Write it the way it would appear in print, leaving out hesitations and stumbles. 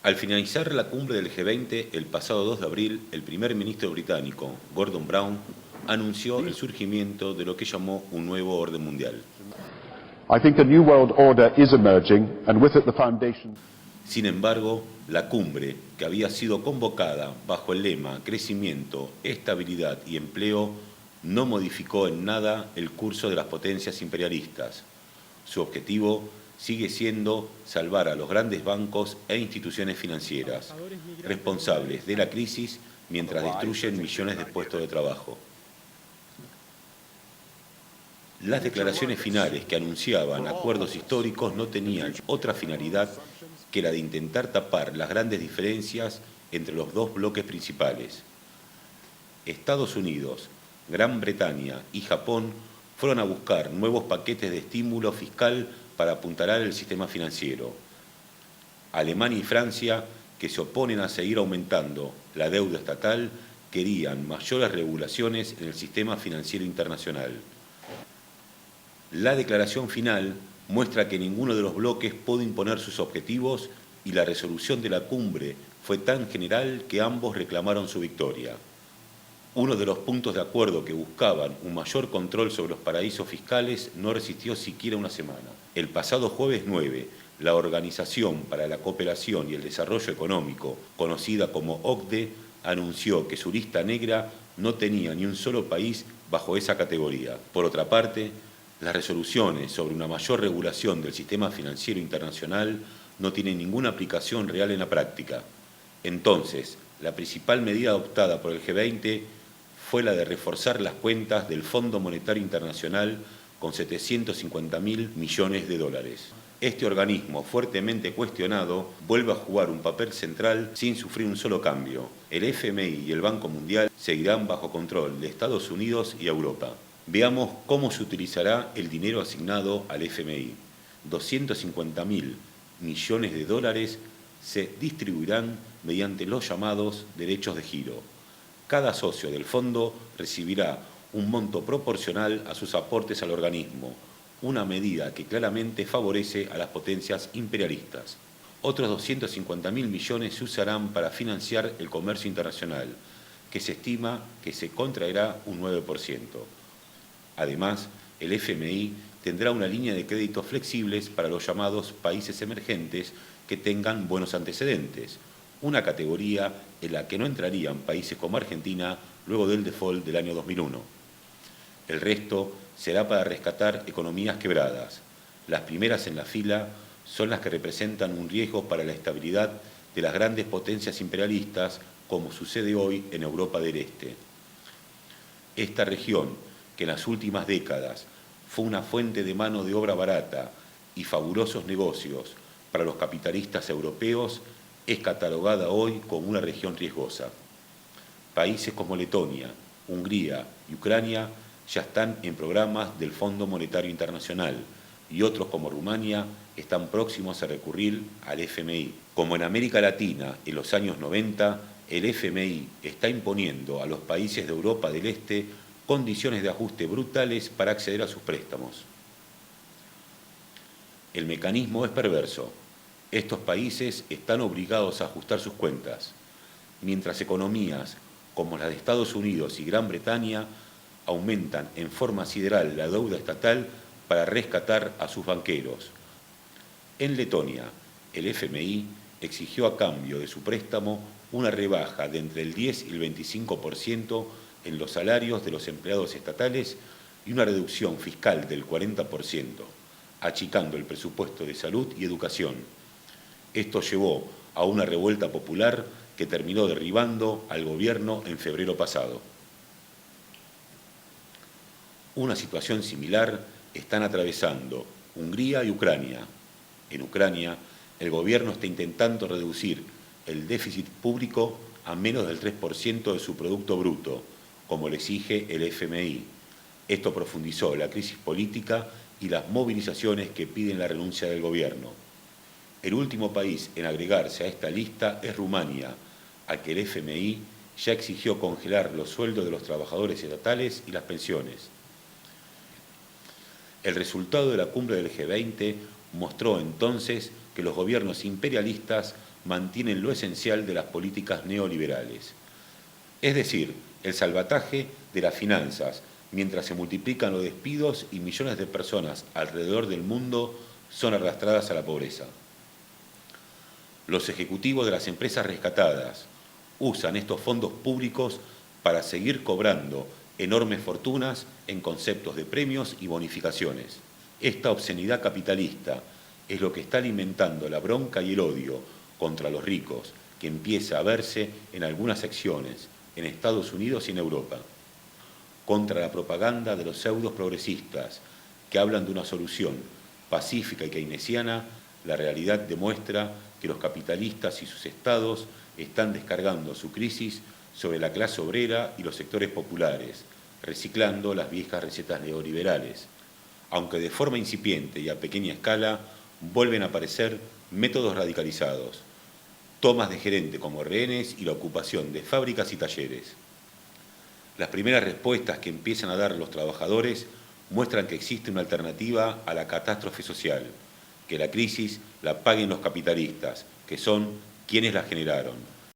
Al finalizar la cumbre del G20 el pasado 2 de abril, el primer ministro británico, Gordon Brown, anunció el surgimiento de lo que llamó un nuevo orden mundial. I think a new world order is emerging, and with it the foundation. Sin embargo, la cumbre, que había sido convocada bajo el lema Crecimiento, Estabilidad y Empleo, no modificó en nada el curso de las potencias imperialistas. Su objetivo sigue siendo salvar a los grandes bancos e instituciones financieras, responsables de la crisis mientras destruyen millones de puestos de trabajo. Las declaraciones finales que anunciaban acuerdos históricos no tenían otra finalidad que la de intentar tapar las grandes diferencias entre los dos bloques principales. Estados Unidos, Gran Bretaña y Japón fueron a buscar nuevos paquetes de estímulo fiscal para apuntalar el sistema financiero. Alemania y Francia, que se oponen a seguir aumentando la deuda estatal, querían mayores regulaciones en el sistema financiero internacional. La declaración final muestra que ninguno de los bloques pudo imponer sus objetivos y la resolución de la cumbre fue tan general que ambos reclamaron su victoria. Uno de los puntos de acuerdo que buscaban un mayor control sobre los paraísos fiscales no resistió siquiera una semana. El pasado jueves 9, la Organización para la Cooperación y el Desarrollo Económico, conocida como OCDE, anunció que su lista negra no tenía ni un solo país bajo esa categoría. Por otra parte, las resoluciones sobre una mayor regulación del sistema financiero internacional no tienen ninguna aplicación real en la práctica. Entonces, la principal medida adoptada por el G20 fue la de reforzar las cuentas del Fondo Monetario Internacional con 750.000 millones de dólares. Este organismo, fuertemente cuestionado, vuelve a jugar un papel central sin sufrir un solo cambio. El FMI y el Banco Mundial seguirán bajo control de Estados Unidos y Europa. Veamos cómo se utilizará el dinero asignado al FMI. 250.000 millones de dólares se distribuirán mediante los llamados derechos de giro. Cada socio del fondo recibirá un monto proporcional a sus aportes al organismo, una medida que claramente favorece a las potencias imperialistas. Otros 250.000 millones se usarán para financiar el comercio internacional, que se estima que se contraerá un 9%. Además, el FMI tendrá una línea de créditos flexibles para los llamados países emergentes que tengan buenos antecedentes, una categoría en la que no entrarían países como Argentina luego del default del año 2001. El resto será para rescatar economías quebradas. Las primeras en la fila son las que representan un riesgo para la estabilidad de las grandes potencias imperialistas, como sucede hoy en Europa del Este. Esta región, que en las últimas décadas fue una fuente de mano de obra barata y fabulosos negocios para los capitalistas europeos, es catalogada hoy como una región riesgosa. Países como Letonia, Hungría y Ucrania ya están en programas del Fondo Monetario Internacional y otros como Rumania están próximos a recurrir al FMI. Como en América Latina en los años 90, el FMI está imponiendo a los países de Europa del Este condiciones de ajuste brutales para acceder a sus préstamos. El mecanismo es perverso. Estos países están obligados a ajustar sus cuentas, mientras economías como las de Estados Unidos y Gran Bretaña aumentan en forma sideral la deuda estatal para rescatar a sus banqueros. En Letonia, el FMI exigió a cambio de su préstamo una rebaja de entre el 10 y el 25% en los salarios de los empleados estatales y una reducción fiscal del 40%, achicando el presupuesto de salud y educación. Esto llevó a una revuelta popular que terminó derribando al gobierno en febrero pasado. Una situación similar están atravesando Hungría y Ucrania. En Ucrania, el gobierno está intentando reducir el déficit público a menos del 3% de su Producto Bruto, como le exige el FMI. Esto profundizó la crisis política y las movilizaciones que piden la renuncia del gobierno. El último país en agregarse a esta lista es Rumania, al que el FMI ya exigió congelar los sueldos de los trabajadores estatales y las pensiones. El resultado de la cumbre del G20 mostró entonces que los gobiernos imperialistas mantienen lo esencial de las políticas neoliberales. Es decir, el salvataje de las finanzas, mientras se multiplican los despidos y millones de personas alrededor del mundo son arrastradas a la pobreza. Los ejecutivos de las empresas rescatadas usan estos fondos públicos para seguir cobrando enormes fortunas en conceptos de premios y bonificaciones. Esta obscenidad capitalista es lo que está alimentando la bronca y el odio contra los ricos, que empieza a verse en algunas secciones en Estados Unidos y en Europa. Contra la propaganda de los pseudos progresistas que hablan de una solución pacífica y keynesiana, la realidad demuestra que los capitalistas y sus estados están descargando su crisis sobre la clase obrera y los sectores populares, reciclando las viejas recetas neoliberales. Aunque de forma incipiente y a pequeña escala, vuelven a aparecer métodos radicalizados, tomas de gerente como rehenes y la ocupación de fábricas y talleres. Las primeras respuestas que empiezan a dar los trabajadores muestran que existe una alternativa a la catástrofe social, que la crisis la paguen los capitalistas, que son quienes la generaron.